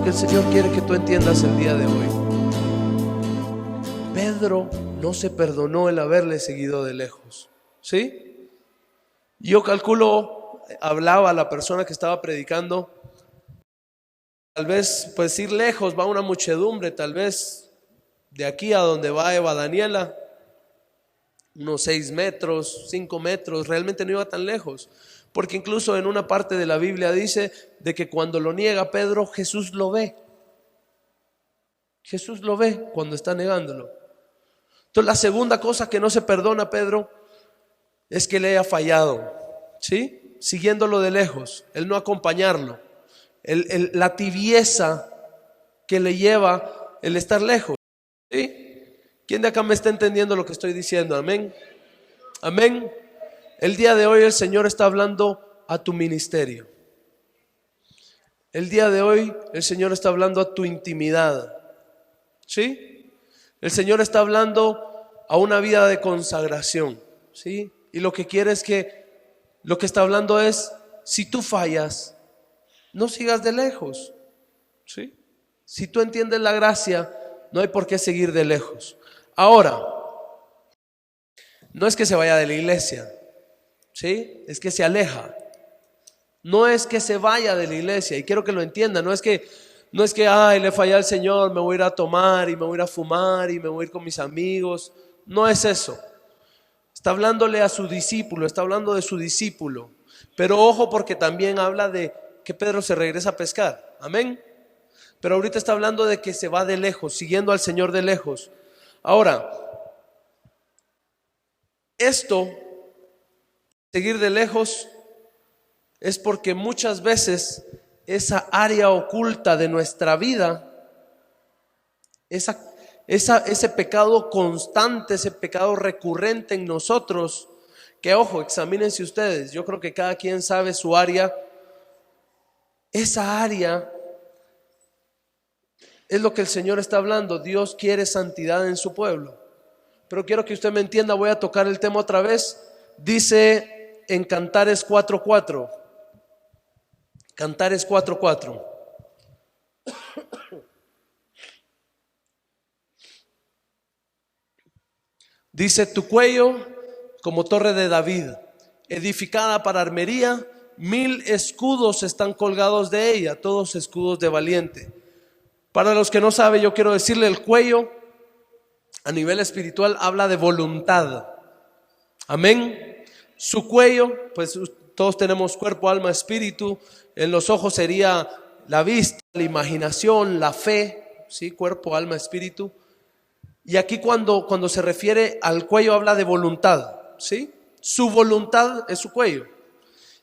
que el Señor quiere que tú entiendas el día de hoy. Pedro no se perdonó el haberle seguido de lejos, ¿sí? Yo calculo, hablaba a la persona que estaba predicando, tal vez pues ir lejos va una muchedumbre, tal vez de aquí a donde va Eva Daniela, unos 6 metros, 5 metros, realmente no iba tan lejos, porque incluso en una parte de la Biblia dice de que cuando lo niega Pedro, Jesús lo ve. Jesús lo ve cuando está negándolo. Entonces la segunda cosa que no se perdona Pedro es que le haya fallado, ¿sí? Siguiéndolo de lejos, el no acompañarlo, la tibieza que le lleva el estar lejos, ¿sí? ¿Quién de acá me está entendiendo lo que estoy diciendo? Amén. Amén. El día de hoy el Señor está hablando a tu ministerio. El día de hoy el Señor está hablando a tu intimidad, ¿sí? El Señor está hablando a una vida de consagración, ¿sí? Y lo que quiere es que, lo que está hablando es, si tú fallas, no sigas de lejos, ¿sí? Si tú entiendes la gracia, no hay por qué seguir de lejos. Ahora, no es que se vaya de la iglesia, ¿sí? Es que se aleja. No es que se vaya de la iglesia, y quiero que lo entiendan, no es que ay, le fallé al Señor, me voy a ir a tomar y me voy a ir a fumar y me voy a ir con mis amigos. No es eso. Está hablándole a su discípulo, está hablando de su discípulo. Pero ojo, porque también habla de que Pedro se regresa a pescar. Amén. Pero ahorita está hablando de que se va de lejos, siguiendo al Señor de lejos. Ahora, esto, seguir de lejos, es porque muchas veces esa área oculta de nuestra vida, ese pecado constante, ese pecado recurrente en nosotros, que ojo, examínense ustedes, yo creo que cada quien sabe su área. Esa área es lo que el Señor está hablando. Dios quiere santidad en su pueblo. Pero quiero que usted me entienda, voy a tocar el tema otra vez. Dice en Cantares 4:4. Cantares 4:4. Dice: tu cuello como torre de David, edificada para armería, 1000 escudos están colgados de ella, todos escudos de valiente. Para los que no saben, yo quiero decirle, el cuello a nivel espiritual habla de voluntad. Amén. Su cuello, pues todos tenemos cuerpo, alma, espíritu. En los ojos sería la vista, la imaginación, la fe, ¿sí? Cuerpo, alma, espíritu. Y aquí cuando se refiere al cuello habla de voluntad, ¿sí? Su voluntad es su cuello.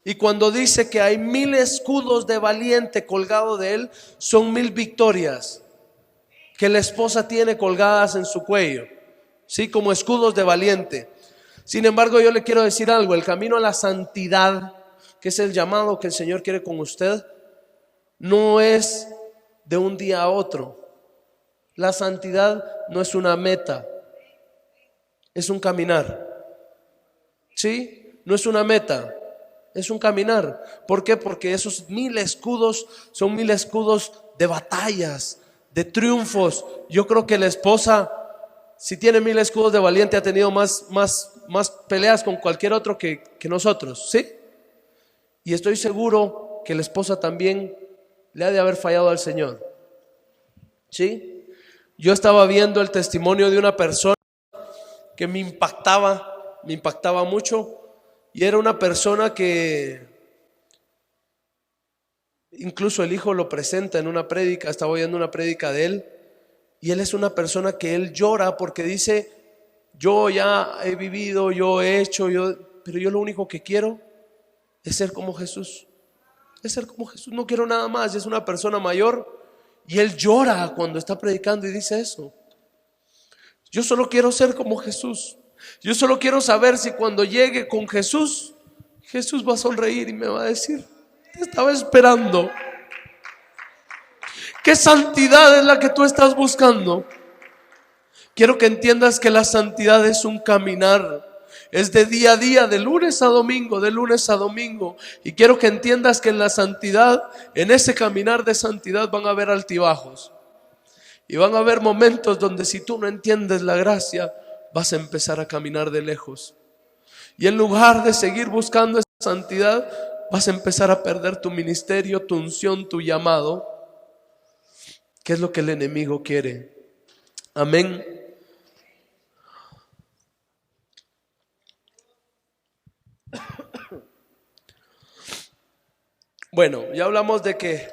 Y cuando dice que hay 1000 escudos de valiente colgado de él, son 1000 victorias que la esposa tiene colgadas en su cuello, ¿sí? Como escudos de valiente. Sin embargo, yo le quiero decir algo: el camino a la santidad, que es el llamado que el Señor quiere con usted, no es de un día a otro. La santidad no es una meta, es un caminar, ¿sí? No es una meta, es un caminar. ¿Por qué? Porque esos 1000 escudos son 1000 escudos de batallas, de triunfos. Yo creo que la esposa, si tiene 1000 escudos de valiente, ha tenido más peleas con cualquier otro que nosotros, ¿sí? Y estoy seguro que la esposa también le ha de haber fallado al Señor, ¿sí? Yo estaba viendo el testimonio de una persona que me impactaba mucho, y era una persona que incluso el hijo lo presenta en una prédica. Estaba oyendo una prédica de él, y él es una persona que él llora porque dice: yo ya he vivido, yo he hecho, pero yo lo único que quiero es ser como Jesús. Es ser como Jesús, no quiero nada más. Y es una persona mayor, y él llora cuando está predicando y dice eso: yo solo quiero ser como Jesús. Yo solo quiero saber si cuando llegue con Jesús, Jesús va a sonreír y me va a decir: te estaba esperando. ¿Qué santidad es la que tú estás buscando? Quiero que entiendas que la santidad es un caminar. Es de día a día, de lunes a domingo, de lunes a domingo. Y quiero que entiendas que en la santidad, en ese caminar de santidad, van a haber altibajos. Y van a haber momentos donde si tú no entiendes la gracia, vas a empezar a caminar de lejos. Y en lugar de seguir buscando esa santidad, vas a empezar a perder tu ministerio, tu unción, tu llamado. ¿Qué es lo que el enemigo quiere? Amén. Bueno, ya hablamos de que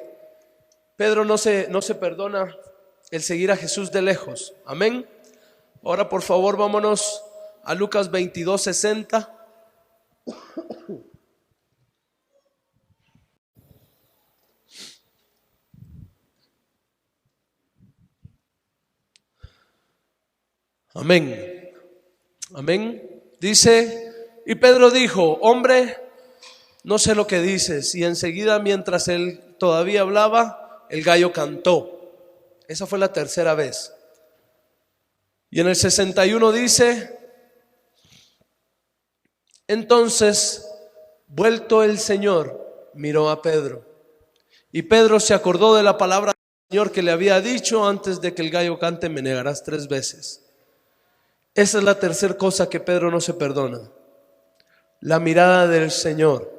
Pedro no se perdona el seguir a Jesús de lejos. Amén. Ahora por favor vámonos a Lucas 22:60. Amén. Amén. Dice, y Pedro dijo: hombre, no sé lo que dices. Y enseguida, mientras él todavía hablaba, el gallo cantó. Esa fue la tercera vez. Y en el 61 dice: entonces, vuelto el Señor, miró a Pedro. Y Pedro se acordó de la palabra del Señor que le había dicho: antes de que el gallo cante, me negarás 3 veces. Esa es la tercera cosa que Pedro no se perdona: la mirada del Señor.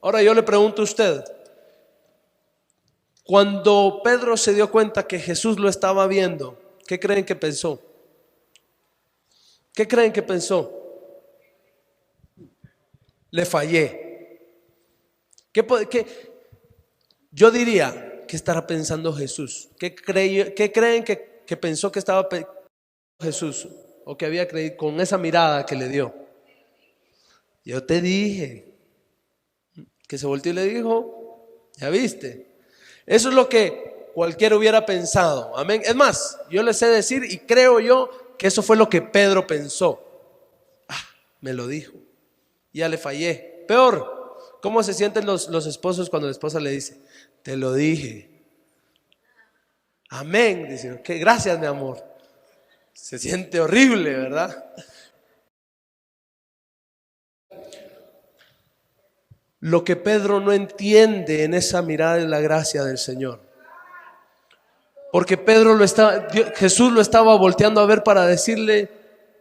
Ahora yo le pregunto a usted, cuando Pedro se dio cuenta que Jesús lo estaba viendo, ¿qué creen que pensó? ¿Qué creen que pensó? Le fallé. Yo diría, ¿qué estará pensando Jesús? ¿Qué creen que pensó que estaba pensando Jesús? O que había creído con esa mirada que le dio. Yo te dije. Que se volteó y le dijo: ya viste. Eso es lo que cualquiera hubiera pensado. Amén. Es más, yo les sé decir y creo yo que eso fue lo que Pedro pensó. Me lo dijo. Ya le fallé. Peor, ¿cómo se sienten los esposos cuando la esposa le dice: te lo dije? Amén. Dice: que gracias, mi amor. Se siente horrible, ¿verdad? Lo que Pedro no entiende en esa mirada es la gracia del Señor. Porque Jesús lo estaba volteando a ver para decirle: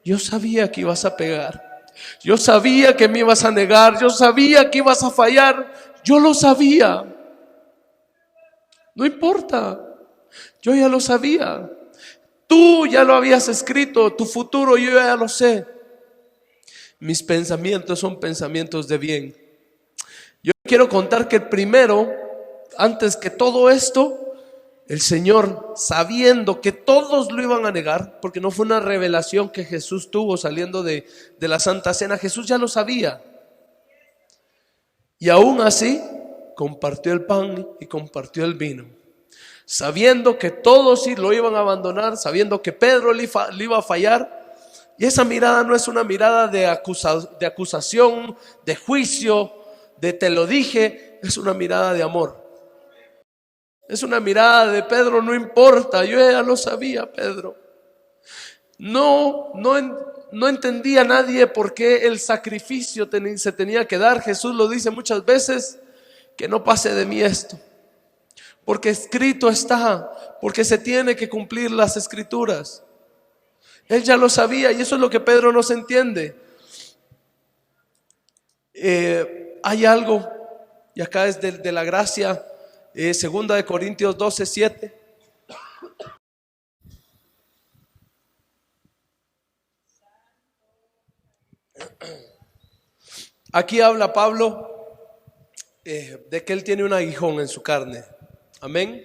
yo sabía que ibas a pegar. Yo sabía que me ibas a negar. Yo sabía que ibas a fallar. Yo lo sabía. No importa. Yo ya lo sabía. Tú ya lo habías escrito. Tu futuro yo ya lo sé. Mis pensamientos son pensamientos de bien. Yo quiero contar que primero, antes que todo esto, el Señor, sabiendo que todos lo iban a negar, porque no fue una revelación que Jesús tuvo saliendo de la Santa Cena, Jesús ya lo sabía. Y aún así, compartió el pan y compartió el vino, sabiendo que todos sí lo iban a abandonar, sabiendo que Pedro le iba a fallar. Y esa mirada no es una mirada de acusación, de juicio, de te lo dije. Es una mirada de amor. Es una mirada de: Pedro, no importa, yo ya lo sabía, Pedro. No entendía nadie por qué el sacrificio se tenía que dar. Jesús lo dice muchas veces: que no pase de mí esto, porque escrito está, porque se tiene que cumplir las escrituras. Él ya lo sabía, y eso es lo que Pedro no se entiende. Hay algo, y acá es de la gracia, 2 Corintios 12:7. Aquí habla Pablo de que él tiene un aguijón en su carne. Amén.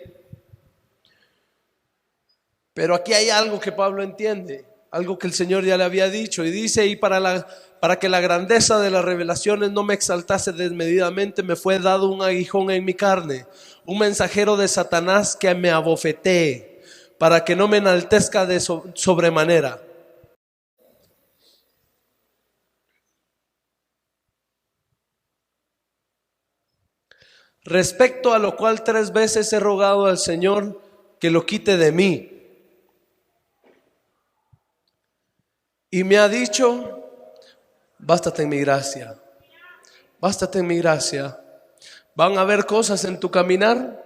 Pero aquí hay algo que Pablo entiende, algo que el Señor ya le había dicho, y dice: y para que la grandeza de las revelaciones no me exaltase desmedidamente, me fue dado un aguijón en mi carne, un mensajero de Satanás que me abofetee, para que no me enaltezca de sobremanera. Respecto a lo cual 3 veces he rogado al Señor que lo quite de mí. Y me ha dicho: Bástate en mi gracia. Bástate en mi gracia. Van a haber cosas en tu caminar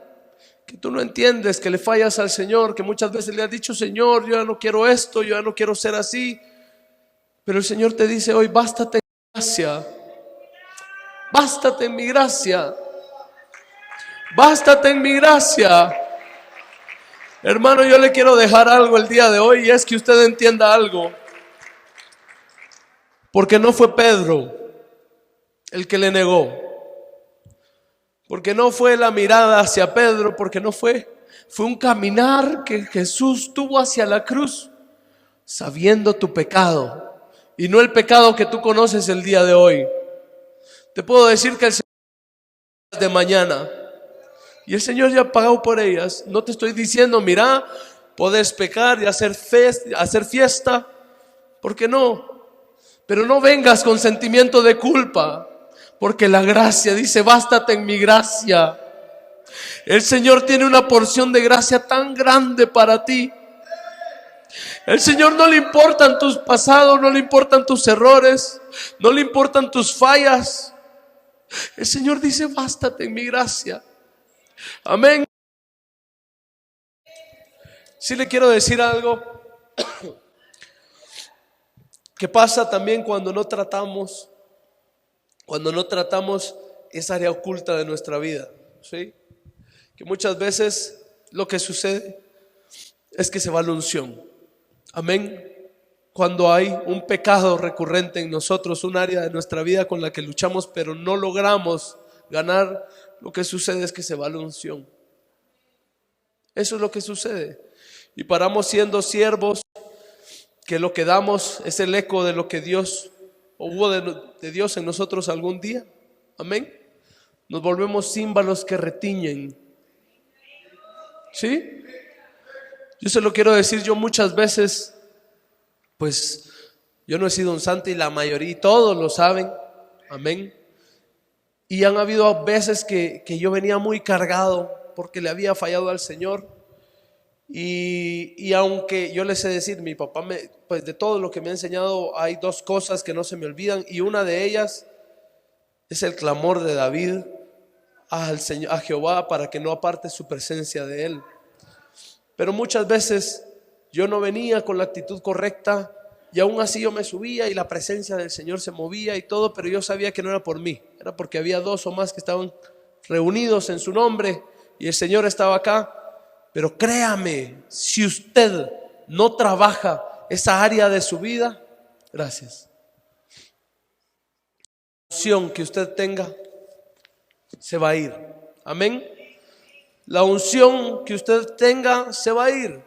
que tú no entiendes, que le fallas al Señor, que muchas veces le has dicho: Señor, yo ya no quiero esto, yo ya no quiero ser así. Pero el Señor te dice hoy: bástate en mi gracia. Bástate en mi gracia. Bástate en mi gracia. Hermano, yo le quiero dejar algo el día de hoy, y es que usted entienda algo. Porque no fue Pedro el que le negó. Porque no fue la mirada hacia Pedro, porque no fue. Fue un caminar que Jesús tuvo hacia la cruz, sabiendo tu pecado, y no el pecado que tú conoces el día de hoy. Te puedo decir que el Señor es de mañana, y el Señor ya ha pagado por ellas. No te estoy diciendo: mira, puedes pecar y hacer fiesta, porque no. Pero no vengas con sentimiento de culpa, porque la gracia dice: bástate en mi gracia. El Señor tiene una porción de gracia tan grande para ti. El Señor no le importan tus pasados, no le importan tus errores, no le importan tus fallas. El Señor dice: bástate en mi gracia. Amén. Sí le quiero decir algo que pasa también cuando no tratamos esa área oculta de nuestra vida, ¿sí? Que muchas veces lo que sucede es que se va la unción. Amén. Cuando hay un pecado recurrente en nosotros, un área de nuestra vida con la que luchamos pero no logramos ganar, lo que sucede es que se va la unción. Eso es lo que sucede. Y paramos siendo siervos que lo que damos es el eco de lo que Dios, o hubo de Dios en nosotros algún día. Amén. Nos volvemos címbalos que retiñen. ¿Sí? Yo se lo quiero decir, yo muchas veces, pues yo no he sido un santo, y la mayoría, y todos lo saben. Amén. Y han habido veces que yo venía muy cargado porque le había fallado al Señor. Y aunque yo les sé decir, mi papá pues de todo lo que me ha enseñado, hay dos cosas que no se me olvidan, y una de ellas es el clamor de David al Señor, a Jehová, para que no aparte su presencia de él. Pero muchas veces yo no venía con la actitud correcta, y aún así yo me subía y la presencia del Señor se movía y todo, pero yo sabía que no era por mí, era porque había dos o más que estaban reunidos en su nombre y el Señor estaba acá. Pero créame, si usted no trabaja esa área de su vida, gracias, la unción que usted tenga se va a ir. Amén. La unción que usted tenga se va a ir.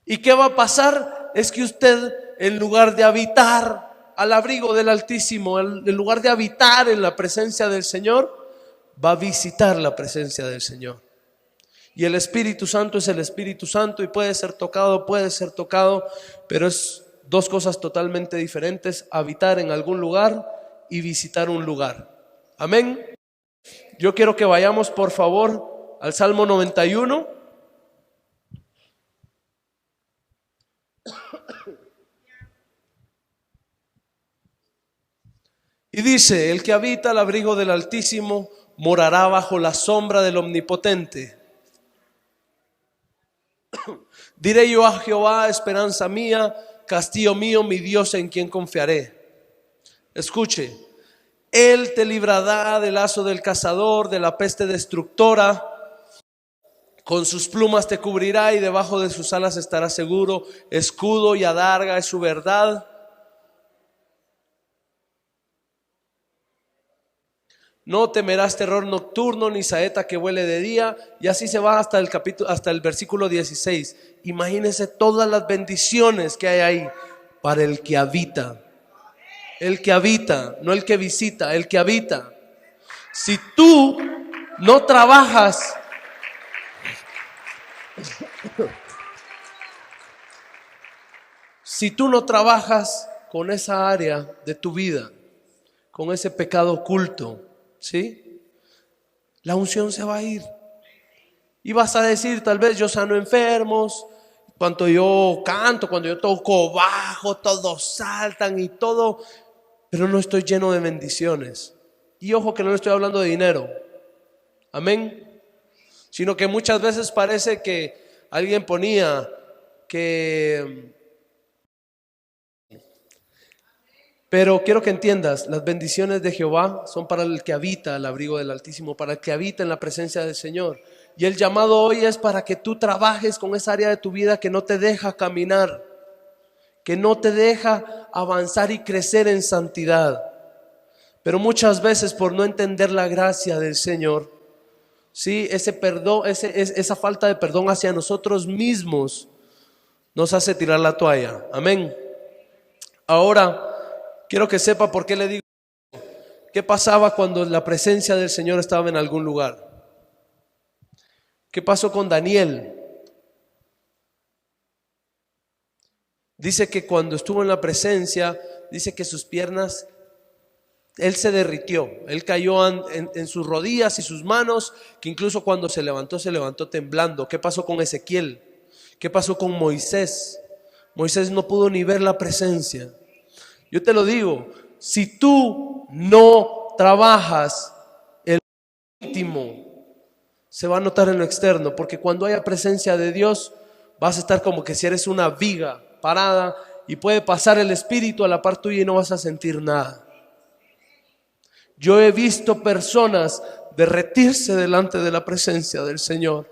¿Y qué va a pasar? Es que usted, en lugar de habitar al abrigo del Altísimo, en lugar de habitar en la presencia del Señor, va a visitar la presencia del Señor. Y el Espíritu Santo es el Espíritu Santo, y puede ser tocado, pero es dos cosas totalmente diferentes: habitar en algún lugar y visitar un lugar. Amén. Yo quiero que vayamos, por favor, al Salmo 91. Y dice: el que habita al abrigo del Altísimo morará bajo la sombra del Omnipotente. Diré yo a Jehová, esperanza mía, castillo mío, mi Dios en quien confiaré. Escuche: Él te librará del lazo del cazador, de la peste destructora. Con sus plumas te cubrirá y debajo de sus alas estarás seguro. Escudo y adarga es su verdad. No temerás terror nocturno, ni saeta que vuele de día. Y así se va hasta el versículo 16. Imagínese todas las bendiciones que hay ahí para el que habita. El que habita, no el que visita, el que habita. Si tú no trabajas con esa área de tu vida, con ese pecado oculto, ¿sí? La unción se va a ir. Y vas a decir, tal vez: yo sano enfermos, cuando yo canto, cuando yo toco bajo, todos saltan y todo. pero no estoy lleno de bendiciones. Y ojo que no estoy hablando de dinero, amén, sino que muchas veces parece que alguien ponía que... Pero quiero que entiendas, las bendiciones de Jehová son para el que habita al abrigo del Altísimo, para el que habita en la presencia del Señor. Y el llamado hoy es para que tú trabajes con esa área de tu vida que no te deja caminar, que no te deja avanzar y crecer en santidad. Pero muchas veces por no entender la gracia del Señor, sí, ese perdón, esa falta de perdón hacia nosotros mismos nos hace tirar la toalla. Amén. Ahora quiero que sepa por qué le digo qué pasaba cuando la presencia del Señor estaba en algún lugar. ¿Qué pasó con Daniel? Dice que cuando estuvo en la presencia, dice que sus piernas, él se derritió, él cayó en sus rodillas y sus manos, que incluso cuando se levantó temblando. ¿Qué pasó con Ezequiel? ¿Qué pasó con Moisés? Moisés no pudo ni ver la presencia. Yo te lo digo, si tú no trabajas el íntimo, se va a notar en lo externo, porque cuando haya presencia de Dios, vas a estar como que si eres una viga parada y puede pasar el Espíritu a la par tuya y no vas a sentir nada. Yo he visto personas derretirse delante de la presencia del Señor.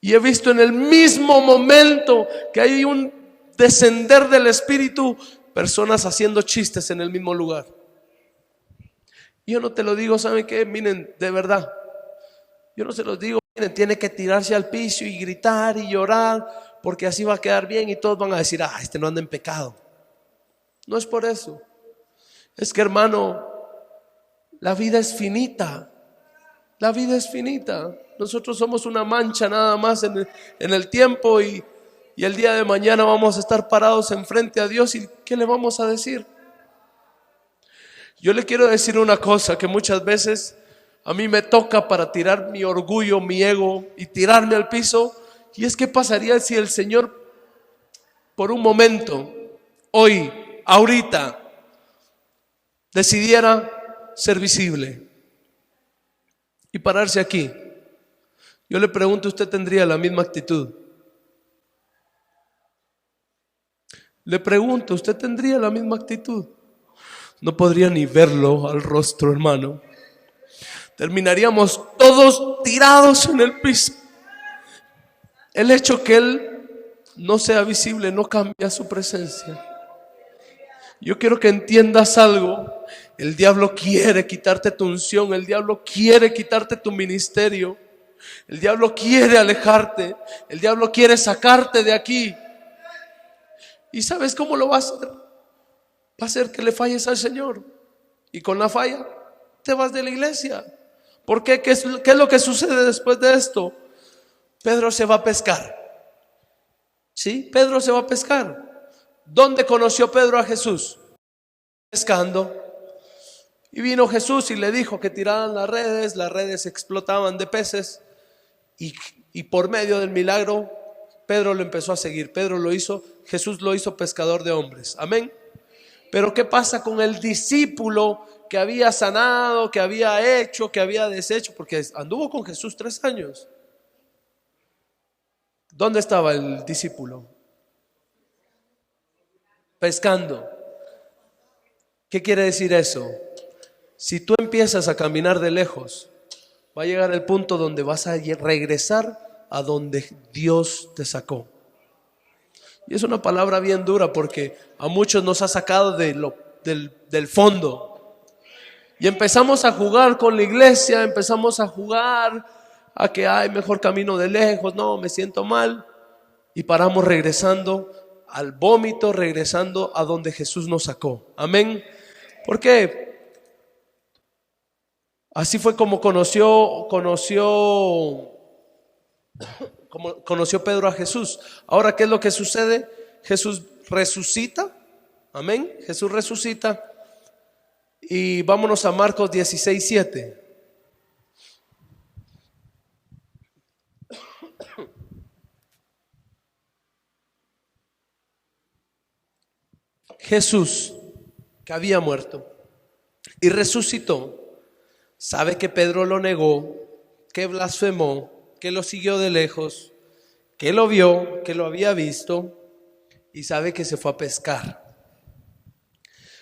Y he visto en el mismo momento que hay un descender del Espíritu, personas haciendo chistes en el mismo lugar. Yo no te lo digo, ¿saben qué? Miren, de verdad, yo no se los digo, miren, tiene que tirarse al piso y gritar y llorar, porque así va a quedar bien y todos van a decir, este no anda en pecado. No es por eso. Es que, hermano, la vida es finita. La vida es finita. Nosotros somos una mancha nada más en el tiempo y el día de mañana vamos a estar parados enfrente a Dios y ¿qué le vamos a decir? Yo le quiero decir una cosa que muchas veces a mí me toca para tirar mi orgullo, mi ego y tirarme al piso. Y es que pasaría si el Señor por un momento, hoy, ahorita, decidiera ser visible y pararse aquí. Yo le pregunto, ¿usted tendría la misma actitud? Le pregunto, ¿usted tendría la misma actitud? No podría ni verlo al rostro, hermano. Terminaríamos todos tirados en el piso. El hecho que Él no sea visible no cambia su presencia. Yo quiero que entiendas algo. El diablo quiere quitarte tu unción. El diablo quiere quitarte tu ministerio. El diablo quiere alejarte. El diablo quiere sacarte de aquí. ¿Y sabes cómo lo va a hacer? Va a hacer que le falles al Señor. Y con la falla te vas de la iglesia. ¿Por qué? ¿Qué es lo que sucede después de esto? Pedro se va a pescar. ¿Sí? Pedro se va a pescar. ¿Dónde conoció Pedro a Jesús? Pescando. Y vino Jesús y le dijo que tiraran las redes explotaban de peces. Y por medio del milagro, Pedro lo empezó a seguir. Pedro lo hizo, Jesús lo hizo pescador de hombres. Amén. Pero ¿qué pasa con el discípulo que había sanado, que había hecho, que había deshecho? Porque anduvo con Jesús 3 años. ¿Dónde estaba el discípulo? Pescando. ¿Qué quiere decir eso? Si tú empiezas a caminar de lejos, va a llegar el punto donde vas a regresar a donde Dios te sacó. Y es una palabra bien dura porque a muchos nos ha sacado del fondo. Y empezamos a jugar con la iglesia, empezamos a jugar a que hay mejor camino de lejos, no, me siento mal. Y paramos regresando al vómito, regresando a donde Jesús nos sacó. Amén. ¿Por qué? Así fue como conoció Pedro a Jesús. Ahora, ¿qué es lo que sucede? Jesús resucita. Amén. Jesús resucita. Y vámonos a Marcos 16:7. Jesús que había muerto y resucitó, sabe que Pedro lo negó, que blasfemó, que lo siguió de lejos, que lo vio, que lo había visto, y sabe que se fue a pescar.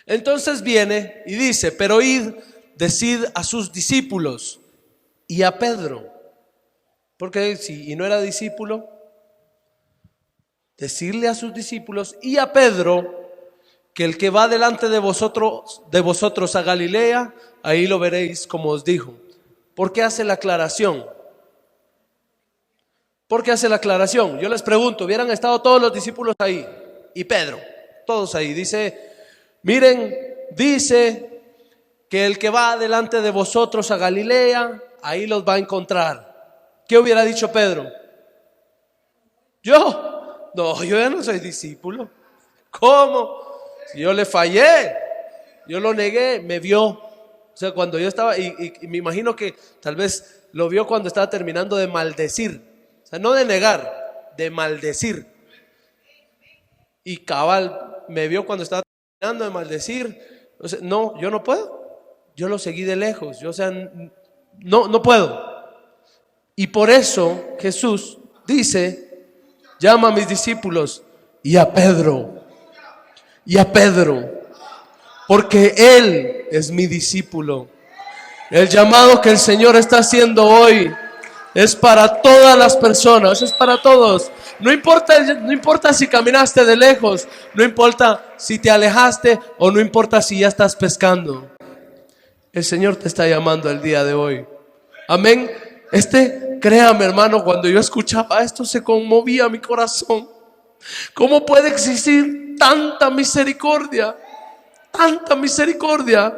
Entonces viene y dice: pero id, decid a sus discípulos y a Pedro, porque si no era discípulo, decirle a sus discípulos y a Pedro que el que va delante de vosotros a Galilea, ahí lo veréis como os dijo. ¿Por qué hace la aclaración? ¿Por qué hace la aclaración? Yo les pregunto, hubieran estado todos los discípulos ahí y Pedro, todos ahí. Dice: miren, dice que el que va delante de vosotros a Galilea, ahí los va a encontrar. ¿Qué hubiera dicho Pedro? ¿Yo? No, yo ya no soy discípulo. ¿Cómo? Si yo le fallé, yo lo negué, me vio. O sea, cuando yo estaba, y me imagino que tal vez lo vio cuando estaba terminando de maldecir. O sea, no de negar, de maldecir. Y cabal, me vio cuando estaba terminando de maldecir. O sea, no, yo no puedo. Yo lo seguí de lejos. Yo, o sea, no puedo. Y por eso Jesús dice: llama a mis discípulos y a Pedro. Y a Pedro, porque él es mi discípulo. El llamado que el Señor está haciendo hoy es para todas las personas, es para todos. No importa si caminaste de lejos, no importa si te alejaste o no importa si ya estás pescando. El Señor te está llamando el día de hoy. Amén. Créame, hermano, cuando yo escuchaba esto se conmovía mi corazón. ¿Cómo puede existir tanta misericordia? Tanta misericordia.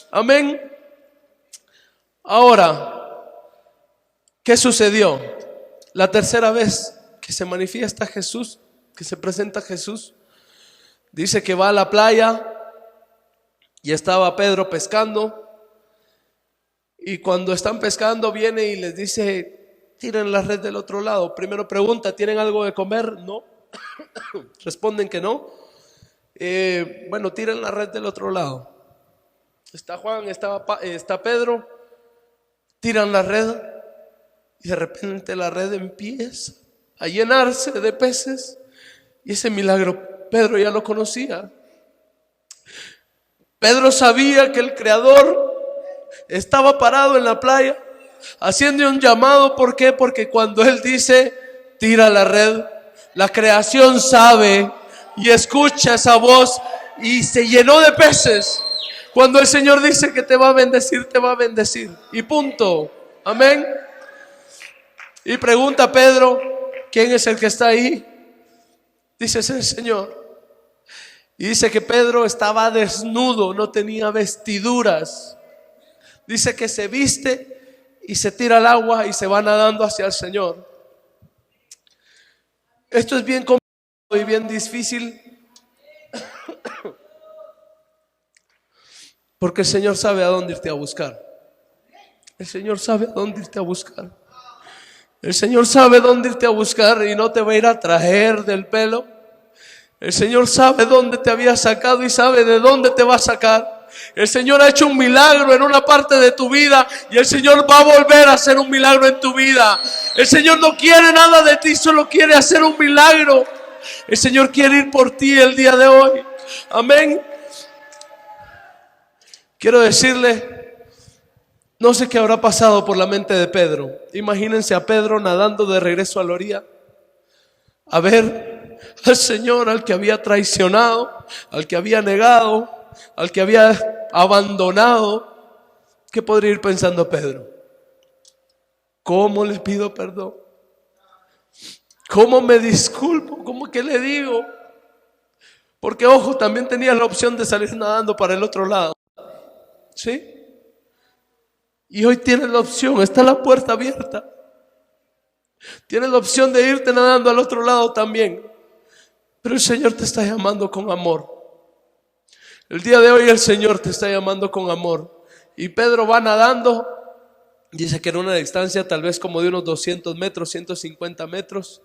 Amén. Ahora, ¿qué sucedió? La tercera vez que se manifiesta Jesús, que se presenta Jesús, dice que va a la playa y estaba Pedro pescando. Y cuando están pescando viene y les dice: tiren la red del otro lado. Primero pregunta: ¿tienen algo de comer? No. Responden que no. Bueno, tiren la red del otro lado. Está Juan, está Pedro. Tiran la red y de repente la red empieza a llenarse de peces. Y ese milagro Pedro ya lo conocía. Pedro sabía que el Creador estaba parado en la playa haciendo un llamado. ¿Por qué? Porque cuando Él dice: tira la red, la creación sabe y escucha esa voz y se llenó de peces. Cuando el Señor dice que te va a bendecir, te va a bendecir. Y punto. Amén. Y pregunta Pedro: ¿quién es el que está ahí? Dice: es el Señor. Y dice que Pedro estaba desnudo, no tenía vestiduras. Dice que se viste y se tira al agua y se va nadando hacia el Señor. Esto es bien complicado y bien difícil, porque el Señor sabe a dónde irte a buscar. El Señor sabe a dónde irte a buscar. El Señor sabe dónde irte a buscar y no te va a ir a traer del pelo. El Señor sabe dónde te había sacado y sabe de dónde te va a sacar. El Señor ha hecho un milagro en una parte de tu vida y el Señor va a volver a hacer un milagro en tu vida. El Señor no quiere nada de ti, solo quiere hacer un milagro. El Señor quiere ir por ti el día de hoy. Amén. Quiero decirle, no sé qué habrá pasado por la mente de Pedro. Imagínense a Pedro nadando de regreso a la orilla, a ver al Señor, al que había traicionado, al que había negado, al que había abandonado. ¿Qué podría ir pensando Pedro? ¿Cómo le pido perdón? ¿Cómo me disculpo? ¿Cómo que le digo? Porque ojo, también tenía la opción de salir nadando para el otro lado. ¿Sí? Y hoy tienes la opción, está la puerta abierta. Tienes la opción de irte nadando al otro lado también. Pero el Señor te está llamando con amor. El día de hoy el Señor te está llamando con amor. Y Pedro va nadando. Dice que en una distancia tal vez como de unos 200 metros, 150 metros.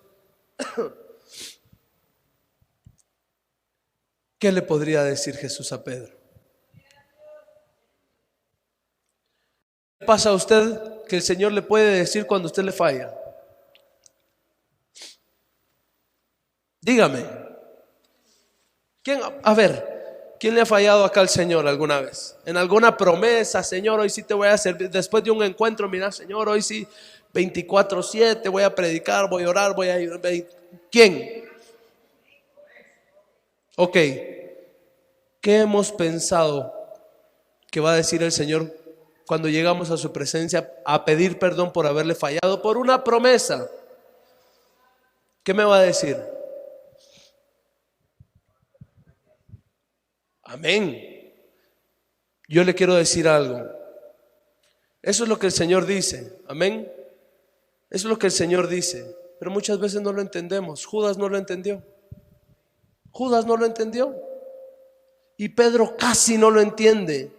¿Qué le podría decir Jesús a Pedro? ¿Qué pasa a usted que el Señor le puede decir cuando usted le falla? Dígame. ¿Quién, a ver, quién le ha fallado acá al Señor alguna vez? En alguna promesa, Señor, hoy sí te voy a servir. Después de un encuentro, mira, Señor, hoy sí 24/7 voy a predicar, voy a orar, voy a ir. ¿Quién? Ok. ¿Qué hemos pensado que va a decir el Señor cuando llegamos a su presencia a pedir perdón por haberle fallado por una promesa? ¿Qué me va a decir? Amén. Yo le quiero decir algo. Eso es lo que el Señor dice. Amén. Eso es lo que el Señor dice. Pero muchas veces no lo entendemos. Judas no lo entendió. Judas no lo entendió. Y Pedro casi no lo entiende.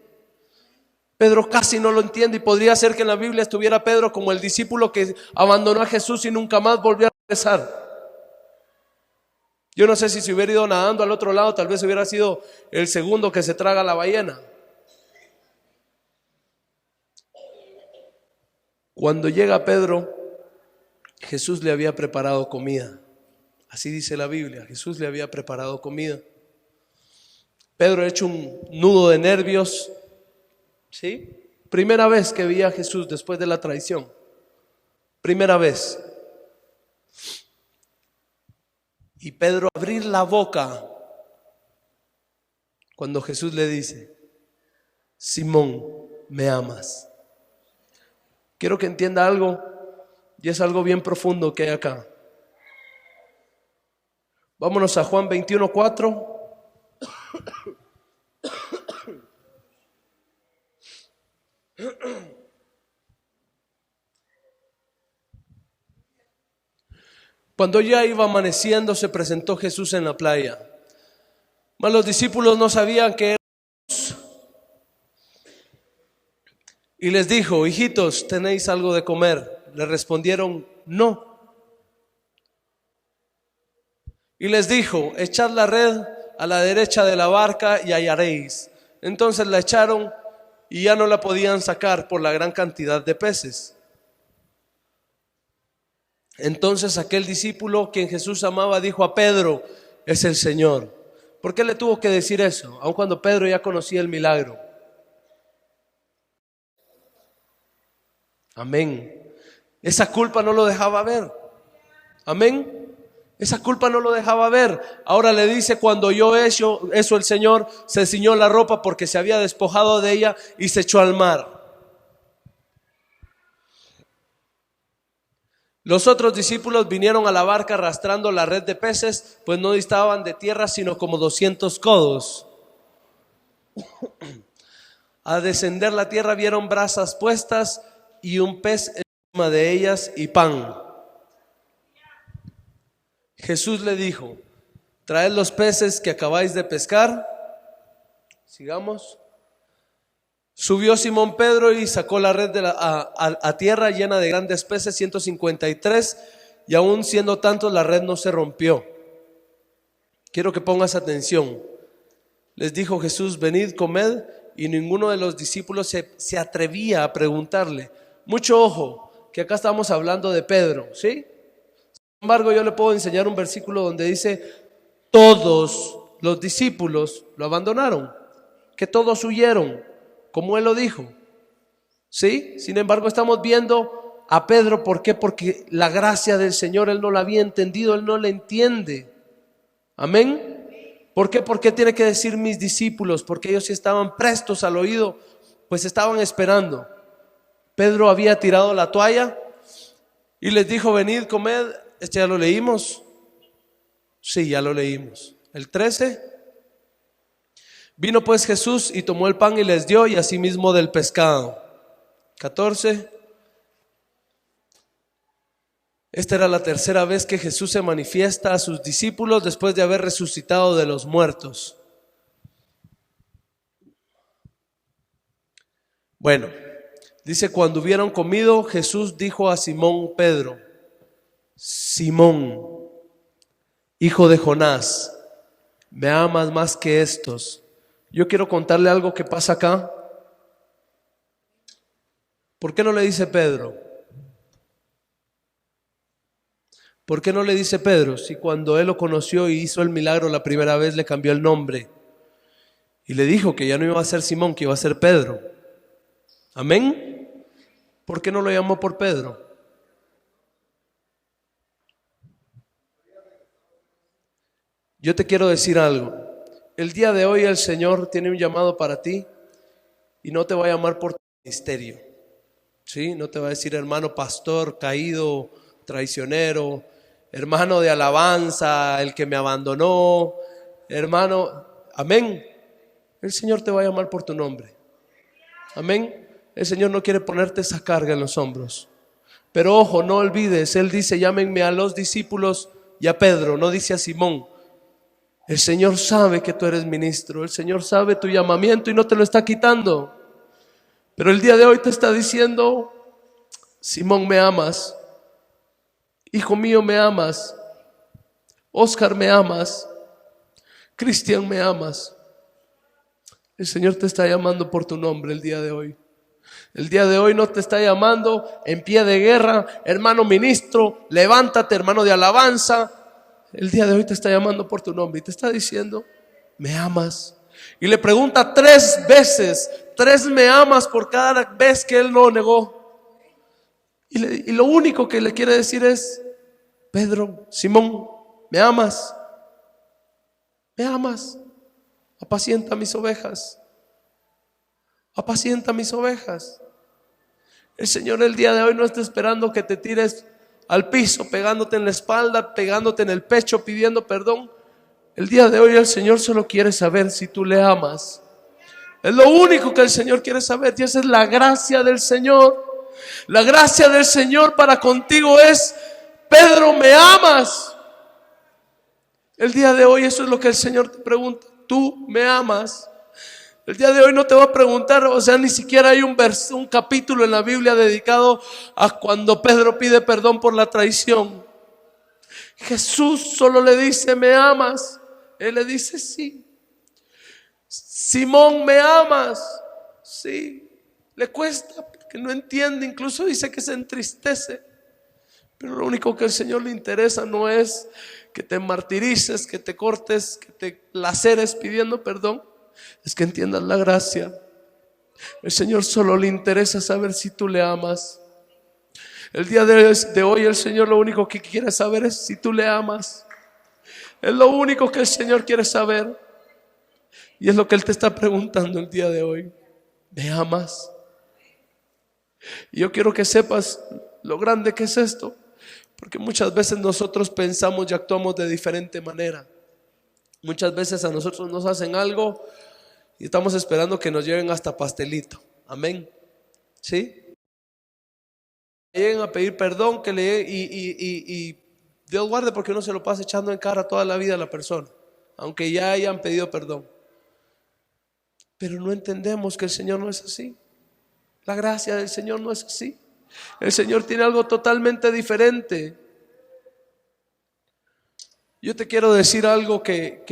Pedro casi no lo entiende. Y podría ser que en la Biblia estuviera Pedro como el discípulo que abandonó a Jesús y nunca más volvió a regresar. Yo no sé si se hubiera ido nadando al otro lado, tal vez hubiera sido el segundo que se traga la ballena. Cuando llega Pedro, Jesús le había preparado comida. Así dice la Biblia, Jesús le había preparado comida. Pedro ha hecho un nudo de nervios, ¿sí? Primera vez que veía a Jesús después de la traición. Primera vez. Y Pedro abrir la boca cuando Jesús le dice: Simón, ¿me amas? Quiero que entienda algo, y es algo bien profundo que hay acá. Vámonos a Juan 21:4. Cuando ya iba amaneciendo, se presentó Jesús en la playa. Mas los discípulos no sabían que era Jesús. Y les dijo: hijitos, ¿tenéis algo de comer? Le respondieron: no. Y les dijo: echad la red a la derecha de la barca y hallaréis. Entonces la echaron y ya no la podían sacar por la gran cantidad de peces. Entonces aquel discípulo quien Jesús amaba dijo a Pedro: es el Señor. ¿Por qué le tuvo que decir eso? Aun cuando Pedro ya conocía el milagro. Amén. Esa culpa no lo dejaba ver. Amén. Esa culpa no lo dejaba ver. Ahora le dice: cuando oyó eso el Señor se ciñó la ropa porque se había despojado de ella y se echó al mar. Los otros discípulos vinieron a la barca arrastrando la red de peces, pues no distaban de tierra sino como 200 codos. Al descender la tierra vieron brasas puestas y un pez encima de ellas y pan. Jesús le dijo: traed los peces que acabáis de pescar. Sigamos. Subió Simón Pedro y sacó la red a tierra llena de grandes peces, 153, y aún siendo tantos la red no se rompió. Quiero que pongas atención. Les dijo Jesús: venid, comed, y ninguno de los discípulos se atrevía a preguntarle. Mucho ojo, que acá estamos hablando de Pedro, ¿sí? Sin embargo, yo le puedo enseñar un versículo donde dice: todos los discípulos lo abandonaron, que todos huyeron, como él lo dijo, ¿sí? Sin embargo, estamos viendo a Pedro. ¿Por qué? Porque la gracia del Señor él no la había entendido, él no la entiende. Amén. ¿Por qué? ¿Por qué tiene que decir mis discípulos? Porque ellos sí estaban prestos al oído, pues estaban esperando. Pedro había tirado la toalla y les dijo: venid, comed. ¿Este ya lo leímos? Sí, ya lo leímos. El 13. Vino pues Jesús y tomó el pan y les dio, y asimismo del pescado. 14. Esta era la tercera vez que Jesús se manifiesta a sus discípulos después de haber resucitado de los muertos. Bueno, dice: cuando hubieron comido, Jesús dijo a Simón Pedro: Simón, hijo de Jonás, ¿me amas más que estos? Yo quiero contarle algo que pasa acá. ¿Por qué no le dice Pedro? ¿Por qué no le dice Pedro? Si cuando él lo conoció y hizo el milagro la primera vez le cambió el nombre y le dijo que ya no iba a ser Simón, que iba a ser Pedro. ¿Amén? ¿Por qué no lo llamó por Pedro? Yo te quiero decir algo. El día de hoy el Señor tiene un llamado para ti y no te va a llamar por tu ministerio. ¿Sí? No te va a decir hermano pastor, caído, traicionero, hermano de alabanza, el que me abandonó, hermano. Amén. El Señor te va a llamar por tu nombre. Amén. El Señor no quiere ponerte esa carga en los hombros. Pero ojo, no olvides, Él dice, llámenme a los discípulos y a Pedro, no dice a Simón. El Señor sabe que tú eres ministro, el Señor sabe tu llamamiento y no te lo está quitando. Pero el día de hoy te está diciendo, Simón, me amas, hijo mío, me amas, Oscar, me amas, Cristian, me amas. El Señor te está llamando por tu nombre el día de hoy. El día de hoy no te está llamando en pie de guerra, hermano ministro, levántate, hermano de alabanza. El día de hoy te está llamando por tu nombre y te está diciendo, ¿me amas? Y le pregunta 3 veces, 3 me amas por cada vez que él lo negó. Y lo único que le quiere decir es, Pedro, Simón, ¿me amas? ¿Me amas? Apacienta mis ovejas. Apacienta mis ovejas. El Señor el día de hoy no está esperando que te tires al piso, pegándote en la espalda, pegándote en el pecho, pidiendo perdón. El día de hoy el Señor solo quiere saber si tú le amas. Es lo único que el Señor quiere saber y esa es la gracia del Señor. La gracia del Señor para contigo es, Pedro, ¿me amas? El día de hoy eso es lo que el Señor te pregunta. ¿Tú me amas? El día de hoy no te va a preguntar, o sea, ni siquiera hay un capítulo en la Biblia dedicado a cuando Pedro pide perdón por la traición. Jesús solo le dice, ¿me amas? Él le dice, sí. Simón, ¿me amas? Sí. Le cuesta porque no entiende, incluso dice que se entristece. Pero lo único que al Señor le interesa no es que te martirices, que te cortes, que te laceres pidiendo perdón. Es que entiendas la gracia. El Señor solo le interesa saber si tú le amas. El día de hoy el Señor lo único que quiere saber es si tú le amas. Es lo único que el Señor quiere saber. Y es lo que Él te está preguntando el día de hoy. ¿Me amas? Y yo quiero que sepas lo grande que es esto. Porque muchas veces nosotros pensamos y actuamos de diferente manera. Muchas veces a nosotros nos hacen algo y estamos esperando que nos lleven hasta pastelito. Amén. ¿Sí? Lleguen a pedir perdón que y Dios guarde porque uno se lo pasa echando en cara toda la vida a la persona, aunque ya hayan pedido perdón. Pero no entendemos que el Señor no es así. La gracia del Señor no es así. El Señor tiene algo totalmente diferente. Yo te quiero decir algo que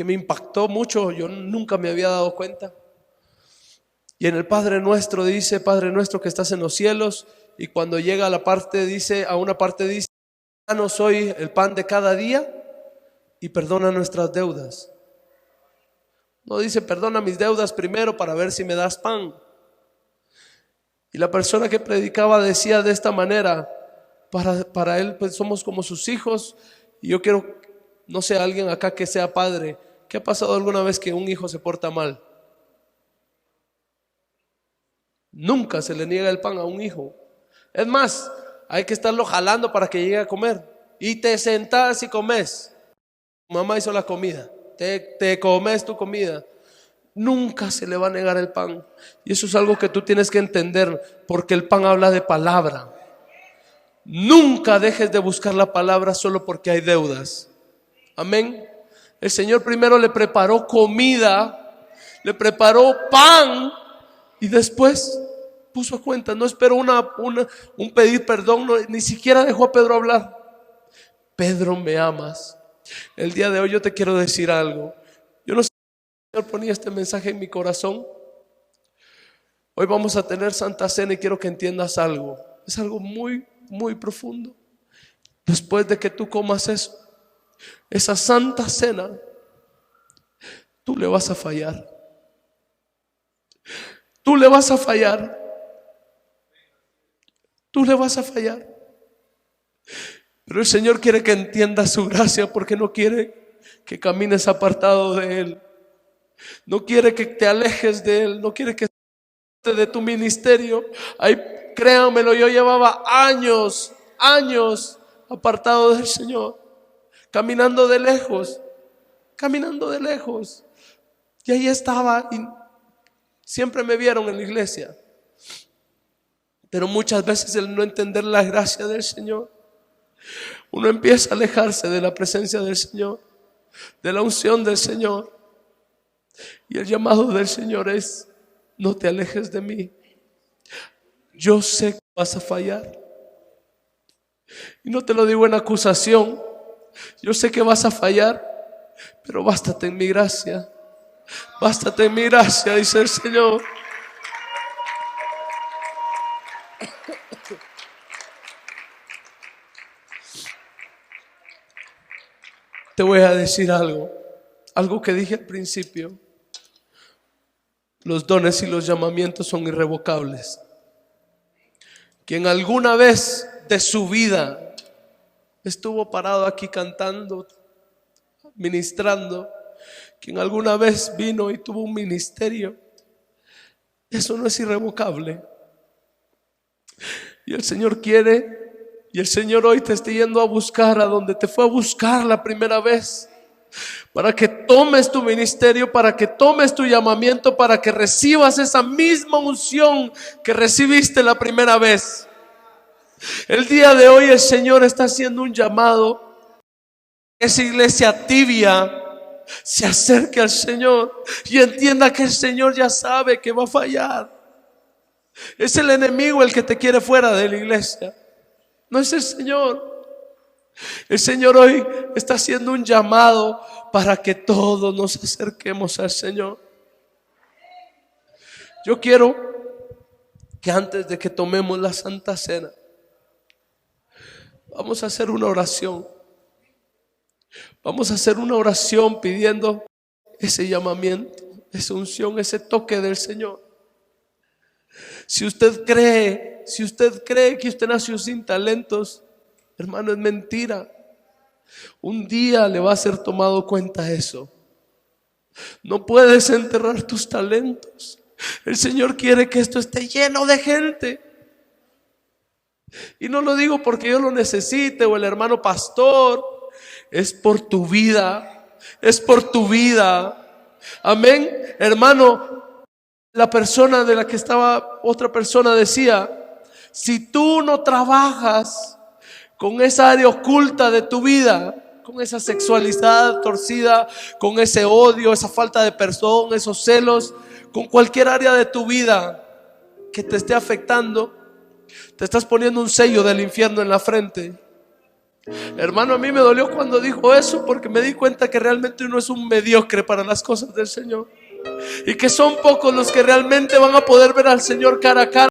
me impactó mucho, yo nunca me había dado cuenta. Y en el Padre Nuestro dice, Padre nuestro que estás en los cielos, y cuando llega a la parte dice, a una parte dice, danos hoy el pan de cada día y perdona nuestras deudas. No dice, perdona mis deudas primero para ver si me das pan. Y la persona que predicaba decía de esta manera, para él pues somos como sus hijos. Y yo quiero, no sé, alguien acá que sea padre, ¿qué ha pasado alguna vez que un hijo se porta mal? Nunca se le niega el pan a un hijo. Es más, hay que estarlo jalando para que llegue a comer. Y te sentás y comes. Mamá hizo la comida, te comes tu comida. Nunca se le va a negar el pan. Y eso es algo que tú tienes que entender, porque el pan habla de palabra. Nunca dejes de buscar la palabra solo porque hay deudas. Amén. El Señor primero le preparó comida, le preparó pan y después puso a cuenta. No esperó un pedir perdón, no, ni siquiera dejó a Pedro hablar. Pedro, ¿me amas? El día de hoy yo te quiero decir algo. Yo no sé si el Señor ponía este mensaje en mi corazón, Hoy vamos a tener Santa Cena y quiero que entiendas algo. Es algo muy, muy profundo. Después de que tú comas eso, esa Santa Cena, tú le vas a fallar. Tú le vas a fallar. Tú le vas a fallar. Pero el Señor quiere que entiendas su gracia, porque no quiere que camines apartado de Él. No quiere que te alejes de Él. No quiere que de tu ministerio. Ahí, créanmelo, yo llevaba años apartado del Señor, caminando de lejos. Y ahí estaba, y siempre me vieron en la iglesia. Pero muchas veces el no entender la gracia del Señor, uno empieza a alejarse de la presencia del Señor, de la unción del Señor. Y el llamado del Señor es: no te alejes de mí. Yo sé que vas a fallar. Y no te lo digo en acusación. Yo sé que vas a fallar, pero bástate en mi gracia. Bástate en mi gracia, dice el Señor. Te voy a decir algo que dije al principio. Los dones y los llamamientos son irrevocables. Quien alguna vez de su vida estuvo parado aquí cantando, ministrando, quien alguna vez vino y tuvo un ministerio, eso no es irrevocable. Y el Señor quiere, y el Señor hoy te está yendo a buscar a donde te fue a buscar la primera vez, para que tomes tu ministerio, para que tomes tu llamamiento, para que recibas esa misma unción que recibiste la primera vez. El día de hoy el Señor está haciendo un llamado. Esa iglesia tibia se acerque al Señor y entienda que el Señor ya sabe que va a fallar. Es el enemigo el que te quiere fuera de la iglesia, no es el Señor. El Señor hoy está haciendo un llamado para que todos nos acerquemos al Señor. Yo quiero que antes de que tomemos la Santa Cena, vamos a hacer una oración. Vamos a hacer una oración pidiendo ese llamamiento, esa unción, ese toque del Señor. Si usted cree que usted nació sin talentos, hermano, es mentira. Un día le va a ser tomado cuenta eso. No puedes enterrar tus talentos. El Señor quiere que esto esté lleno de gente. Y no lo digo porque yo lo necesite o el hermano pastor. Es por tu vida. Es por tu vida. Amén. Hermano, la persona de la que estaba, otra persona decía: si tú no trabajas con esa área oculta de tu vida, con esa sexualidad torcida, con ese odio, esa falta de perdón, esos celos, con cualquier área de tu vida que te esté afectando, te estás poniendo un sello del infierno en la frente. Hermano, a mí me dolió cuando dijo eso, porque me di cuenta que realmente uno es un mediocre para las cosas del Señor, y que son pocos los que realmente van a poder ver al Señor cara a cara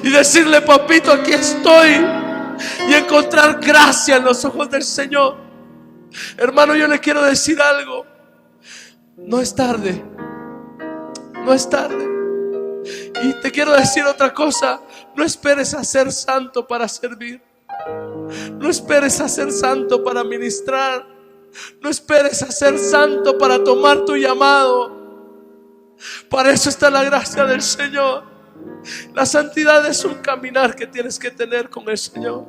y decirle: papito, aquí estoy, y encontrar gracia en los ojos del Señor. Hermano, yo le quiero decir algo: no es tarde, no es tarde. Y te quiero decir otra cosa: no esperes a ser santo para servir. No esperes a ser santo para ministrar. No esperes a ser santo para tomar tu llamado. Para eso está la gracia del Señor. La santidad es un caminar que tienes que tener con el Señor.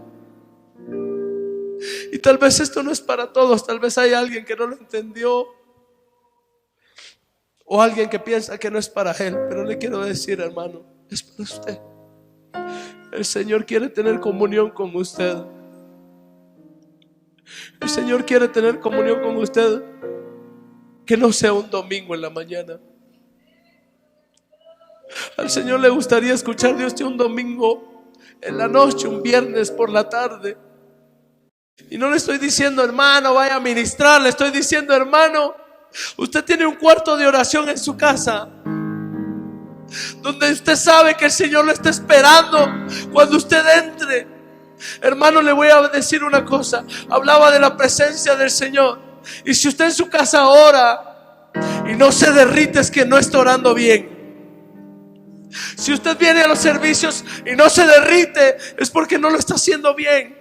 Y tal vez esto no es para todos. Tal vez hay alguien que no lo entendió, o alguien que piensa que no es para él. Pero le quiero decir, hermano, es para usted. El Señor quiere tener comunión con usted. El Señor quiere tener comunión con usted. Que no sea un domingo en la mañana. Al Señor le gustaría escuchar de usted un domingo en la noche, un viernes por la tarde. Y no le estoy diciendo, hermano, vaya a ministrar. Le estoy diciendo, hermano, usted tiene un cuarto de oración en su casa. donde usted sabe que el Señor lo está esperando cuando usted entre. Hermano, le voy a decir una cosa. Hablaba de la presencia del Señor. Y si usted en su casa ora y no se derrite, es que no está orando bien. Si usted viene a los servicios y no se derrite, es porque no lo está haciendo bien.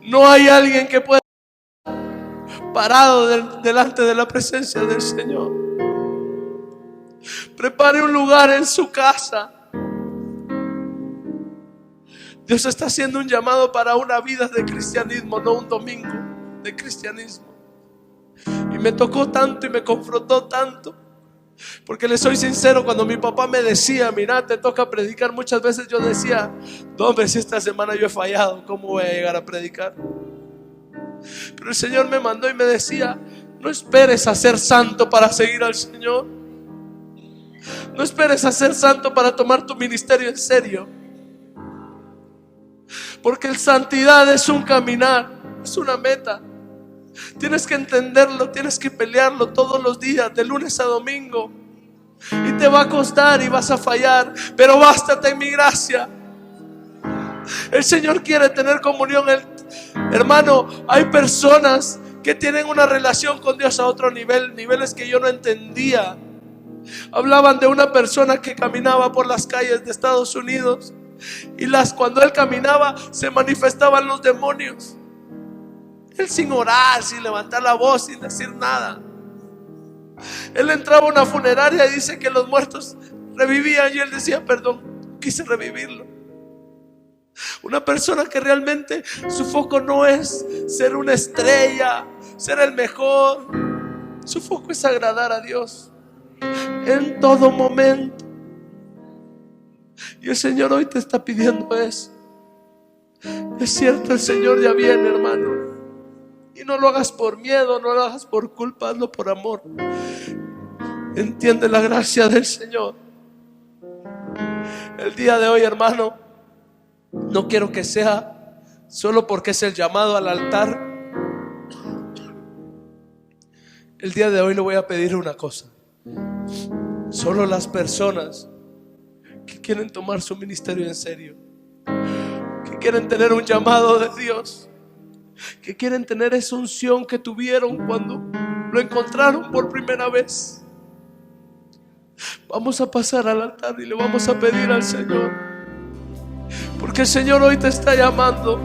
No hay alguien que pueda estar parado delante de la presencia del Señor. Prepare un lugar en su casa. Dios está haciendo un llamado para una vida de cristianismo, no un domingo de cristianismo. Y me tocó tanto y me confrontó tanto, porque le soy sincero, cuando mi papá me decía, mira, te toca predicar, muchas veces yo decía, no, hombre, si esta semana yo he fallado, ¿cómo voy a llegar a predicar? Pero el Señor me mandó y me decía, no esperes a ser santo para seguir al Señor. No esperes a ser santo para tomar tu ministerio en serio. Porque la santidad es un caminar, es una meta. Tienes que entenderlo, tienes que pelearlo todos los días, de lunes a domingo. Y te va a costar y vas a fallar, pero bástate en mi gracia. El Señor quiere tener comunión. Hermano, hay personas que tienen una relación con Dios a otro nivel, niveles que yo no entendía. Hablaban de una persona que caminaba por las calles de Estados Unidos y cuando él caminaba se manifestaban los demonios. Él sin orar, sin levantar la voz, sin decir nada. Él entraba a una funeraria y dice que los muertos revivían y él decía, perdón, quise revivirlo. Una persona que realmente su foco no es ser una estrella, ser el mejor. Su foco es agradar a Dios en todo momento. Y el Señor hoy te está pidiendo eso. Es cierto, el Señor ya viene, hermano. Y no lo hagas por miedo, no lo hagas por culpa, hazlo por amor. Entiende la gracia del Señor. El día de hoy, hermano, no quiero que sea solo porque es el llamado al altar. El día de hoy le voy a pedir una cosa. Solo las personas que quieren tomar su ministerio en serio, que quieren tener un llamado de Dios, que quieren tener esa unción que tuvieron cuando lo encontraron por primera vez, vamos a pasar al altar y le vamos a pedir al Señor, porque el Señor hoy te está llamando.